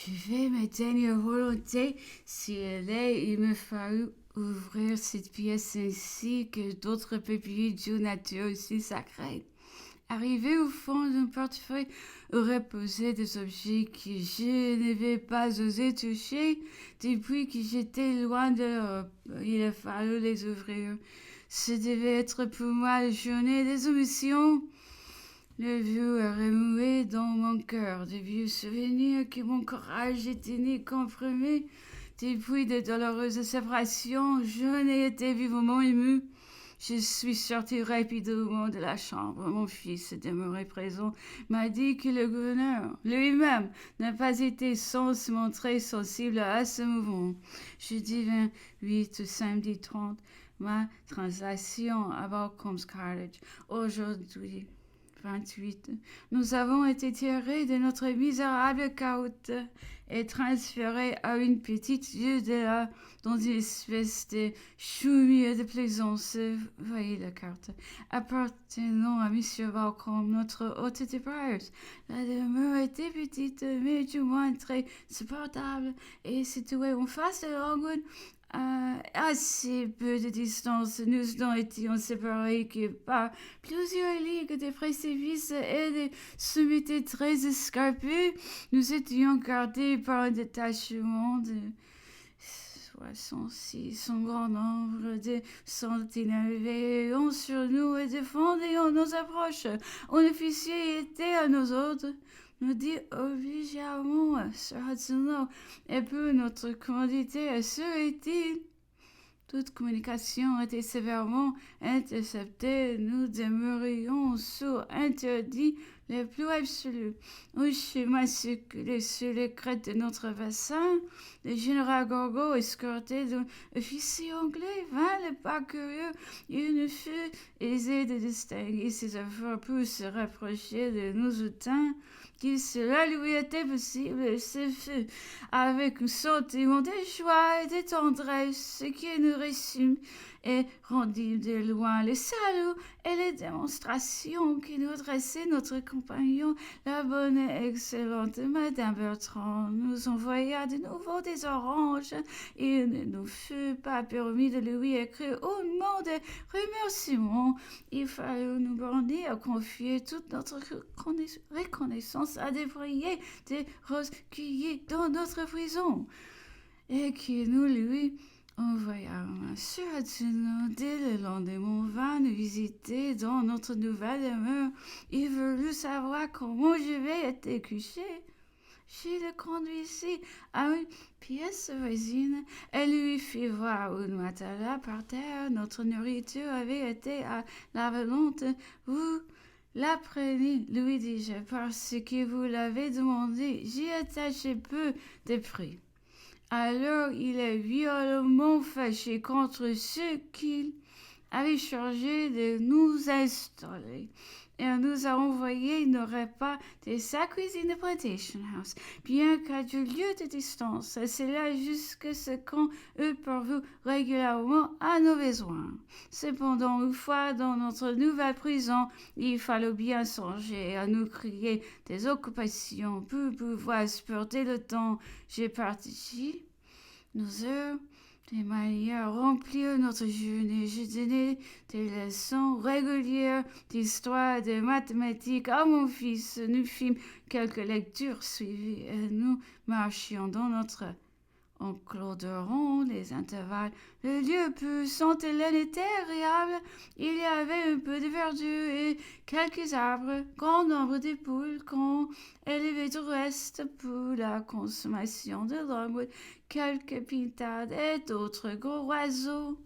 Je fais ma dernière volonté. Si elle est, il me fallut ouvrir cette pièce ainsi que d'autres papiers d'une nature aussi sacrée. Arrivé au fond d'un portefeuille où reposaient des objets que je n'avais pas osé toucher depuis que j'étais loin de l'Europe. Il a fallu les ouvrir. Ce devait être pour moi la journée des émotions. Le vieux a remué dans mon cœur de vieux souvenirs que mon courage était né comprimé. Depuis de douloureuses séparations, je n'ai été vivement ému. Je suis sorti rapidement de la chambre. Mon fils, demeuré présent, m'a dit que le gouverneur lui-même n'a pas été sans se montrer sensible à ce mouvement. Jeudi 28 samedi 30, ma transaction à Balcomb's Cottage. Aujourd'hui, 28. Nous avons été tirés de notre misérable cahute et transférés à une petite vue de là, dans une espèce de choumier de plaisance. Voyez la carte. Appartenant à M. Balcombe, notre hôte de Briars. La demeure était petite, mais du moins très supportable, et située en face de Longwood, assez peu de distance. Nous n'en étions séparés que par plusieurs ligues de précipices et de sommités très escarpées. Nous étions gardés par un détachement de 66 en grand nombre de sentinelles veillant sur nous et défendant nos approches. Un officier était à nos ordres, nous dit obligeamment Sir Hudson et pour notre commodité assurait-il. Toute communication était sévèrement interceptée. Nous demeurions sous interdit le plus absolu. Un chemin circulait sur les crêtes de notre bassin. Le général Gorgo, escorté d'un officier anglais, vint le pas curieux. Il ne fut aisé de distinguer ses efforts pour se rapprocher de nous autant que cela lui était possible. Ce fut avec un sentiment de joie et de tendresse que nous reçûmes et rendîmes de loin les saluts et les démonstrations que nous adressait notre compagnon, la bonne et excellente Madame Bertrand. Nous envoya de nouveau des oranges. Il ne nous fut pas permis de lui écrire un mot de remerciement. Il fallut nous borner à confier toute notre reconnaissance à des ouvriers des roses cueillies dans notre prison, et que nous lui envoyâmes. Sur Hudson, dès le lendemain, vint nous visiter dans notre nouvelle demeure. Il voulut savoir comment j'avais été couché. Je le conduisis à une pièce voisine et lui fit voir un matelas par terre. Notre nourriture avait été à la volonté. Vous l'apprenez, lui dis-je, parce que vous l'avez demandé. J'y attachais peu de prix. Alors il est violemment fâché contre ceux qu'il avait chargé de nous installer, et nous a envoyé nos repas de sa cuisine de Plantation House, bien qu'à du lieu de distance. C'est là jusque ce qu'on eut pourvu régulièrement à nos besoins. Cependant, une fois dans notre nouvelle prison, il fallut bien songer à nous créer des occupations pour pouvoir supporter le temps. J'ai partagé nos heures de manière à remplir notre journée. Je donnais des leçons régulières d'histoire et de mathématiques à mon fils. Nous fîmes quelques lectures suivies et nous marchions dans notre encloderons les intervalles. Le lieu peu sentait l'air était agréable. Il y avait un peu de verdure et quelques arbres, grand nombre de poules qu'on élevait du reste pour la consommation de l'homme, quelques pintades et d'autres gros oiseaux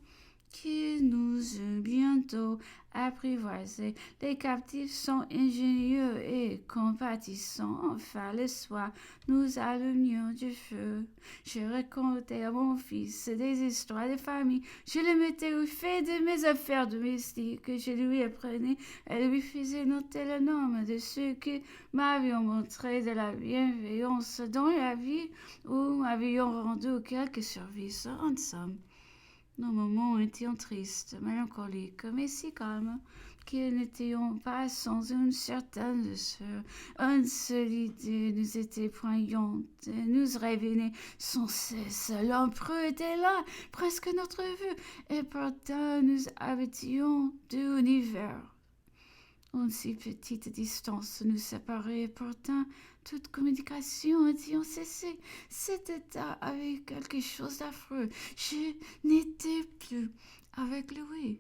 qui nous eut bientôt apprivoisés. Les captifs sont ingénieux et compatissants. Enfin, le soir, nous allumions du feu. Je racontais à mon fils des histoires de famille. Je le mettais au fait de mes affaires domestiques. Je lui apprenais et lui faisais noter le nom de ceux qui m'avaient montré de la bienveillance dans la vie ou m'avaient rendu quelques services. En somme, nos moments étaient tristes, mélancoliques, mais si calmes qu'ils n'étions pas sans une certaine douceur. Une seule idée nous était poignante, nous réveillait sans cesse. L'empereur était là, presque à notre vue, et pourtant nous habitions deux univers. Une si petite distance nous séparait, pourtant toute communication ayant cessé. Cet état avait quelque chose d'affreux. Je n'étais plus avec lui.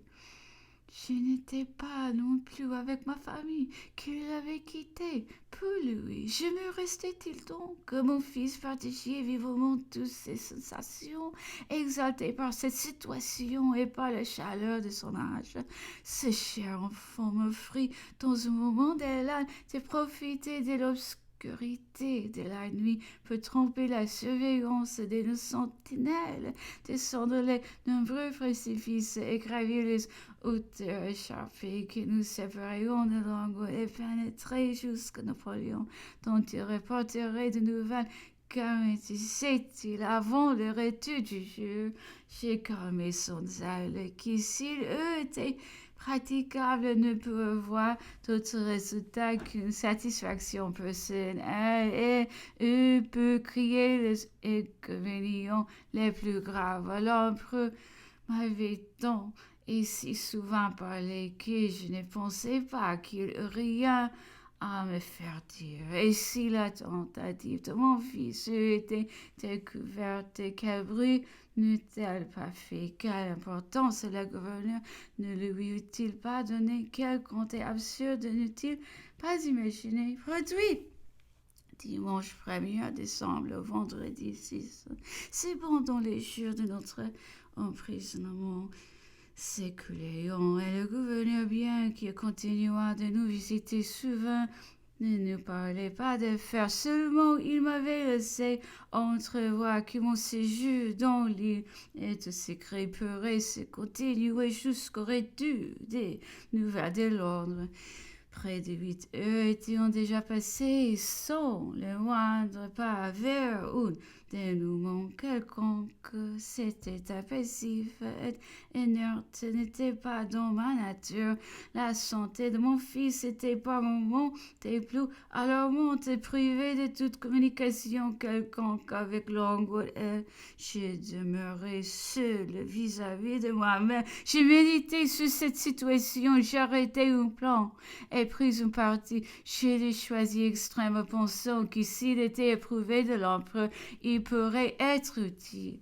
Je n'étais pas non plus avec ma famille, qu'il avait quittée. Pour lui, je me restais-il donc que mon fils partageait vivement toutes ses sensations, exalté par cette situation et par la chaleur de son âge. Ce cher enfant m'offrit, dans un moment d'élan, de profiter de l'obscurité de la nuit pour tromper la surveillance de nos sentinelles, descendre les nombreux précipices et gravir les hauteurs écharpées qui nous séparerions de l'angle et pénétrer jusqu'à Napoléon, dont il reporterait de nouvelles. Comme disait-il avant le retour du jour, j'ai calmé son zèle qui, s'il eût été praticable, ne peut voir d'autre résultat qu'une satisfaction personnelle et peut crier les inconvénients les plus graves. L'empereur m'avait tant et si souvent parlé que je ne pensais pas qu'il y eût rien à me faire dire. Et si la tentative de mon fils eût été découverte, quel bruit n'eût-elle pas fait? Quelle importance le gouverneur ne lui eût-il pas donné? Quel compte absurde n'eût-il pas imaginé? Produit dimanche 1er décembre, au vendredi 6. C'est pendant les jours de notre emprisonnement s'écouleront et le gouverneur, bien qu'il continuât de nous visiter souvent, ne nous parlait pas d'affaires. Seulement, il m'avait laissé entrevoir que mon séjour dans l'île et de secret pourrait se continuer jusqu'au retour des nouvelles de Londres. Près de 8 heures étions déjà passées sans le moindre pas vers un dénouement quelconque. Cet état passif et inerte n'était pas dans ma nature. La santé de mon fils était par moments des plus alarmante et privée de toute communication quelconque avec l'Angleterre. Je demeurais seul vis-à-vis de moi-même. J'ai médité sur cette situation, j'ai arrêté un plan et pris un parti. Je l'ai choisi extrême, pensant que s'il était éprouvé de l'empereur, il pourrait être utile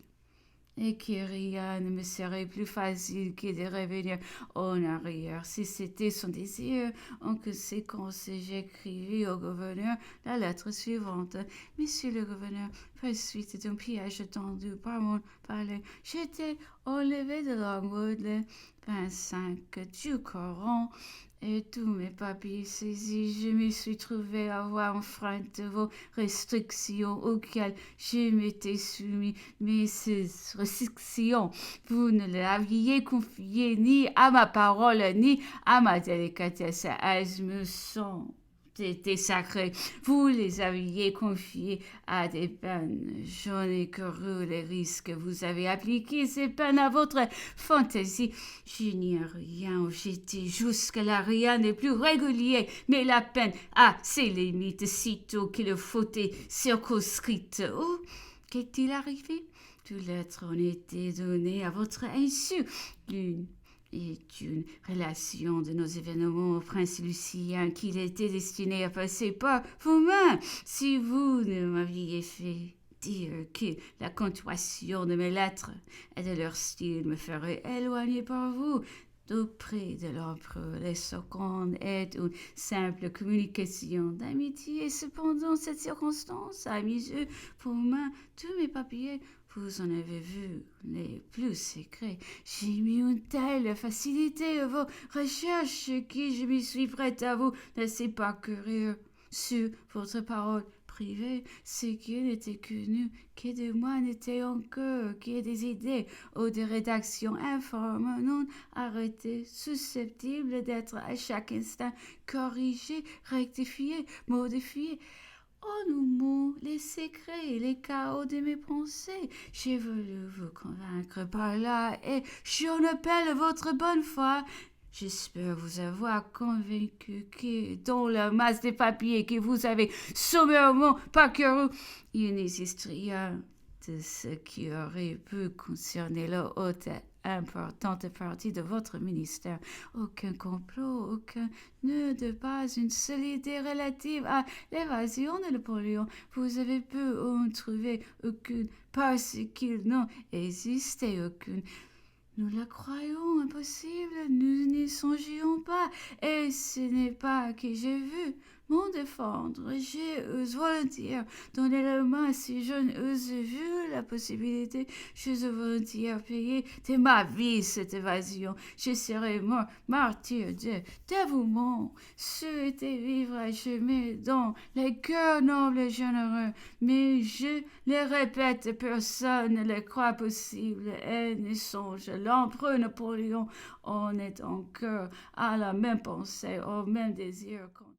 et que rien ne me serait plus facile que de revenir en arrière si c'était son désir. En conséquence, j'écrivis au gouverneur la lettre suivante. Monsieur le gouverneur, par suite d'un piège tendu par mon palais, j'étais enlevé de Longwood le 25 du Coran et tous mes papiers saisis. Je me suis trouvé avoir enfreint vos restrictions auxquelles je m'étais soumis. Mais ces restrictions, vous ne les aviez confiées ni à ma parole, ni à ma délicatesse. Elles me sont été sacrées. Vous les aviez confiées à des peines. J'en ai couru les risques. Vous avez appliqué ces peines à votre fantaisie. Je n'y ai rien objeté. Jusque-là, rien n'est plus régulier. Mais la peine a ses limites, sitôt que le faute est circonscrite. Oh, qu'est-il arrivé? Toutes lettres ont été données à votre insu. L'une est une relation de nos événements au prince Lucien qu'il était destiné à passer par vos mains. Si vous ne m'aviez fait dire que la continuation de mes lettres et de leur style me ferait éloigner par vous auprès de l'empereur, les secondes est une simple communication d'amitié. Cependant, cette circonstance a mis pour moi tous mes papiers. Vous en avez vu les plus secrets. J'ai mis une telle facilité à vos recherches que je me suis prête à vous laisser parcourir sur votre parole privée ce qui n'était connu que de moi n'était encore que des idées ou des rédactions informes non arrêtées, susceptibles d'être à chaque instant corrigées, rectifiées, modifiées. En un mot, les secrets et les chaos de mes pensées. J'ai voulu vous convaincre par là et j'en appelle votre bonne foi. J'espère vous avoir convaincu que dans la masse de papiers que vous avez sommairement parcouru, il n'existe rien de ce qui aurait pu concerner la haute et importante partie de votre ministère. Aucun complot, aucun nœud de base, une seule idée relative à l'évasion de Napoléon. Vous avez pu en trouver aucune parce qu'il n'en existait aucune. Nous la croyons impossible, nous n'y songions pas, et ce n'est pas que j'ai vu m'en défendre. J'ai volontiers donné la main si je n'eusse vu la possibilité. J'eusse volontiers payé de ma vie cette évasion. Je serais mort, martyr de dévouement. Souhaiter vivre à jamais dans les cœurs nobles et généreux. Mais je le répète, personne ne le croit possible et ne songe. L'empereur Napoléon en est encore à la même pensée, au même désir.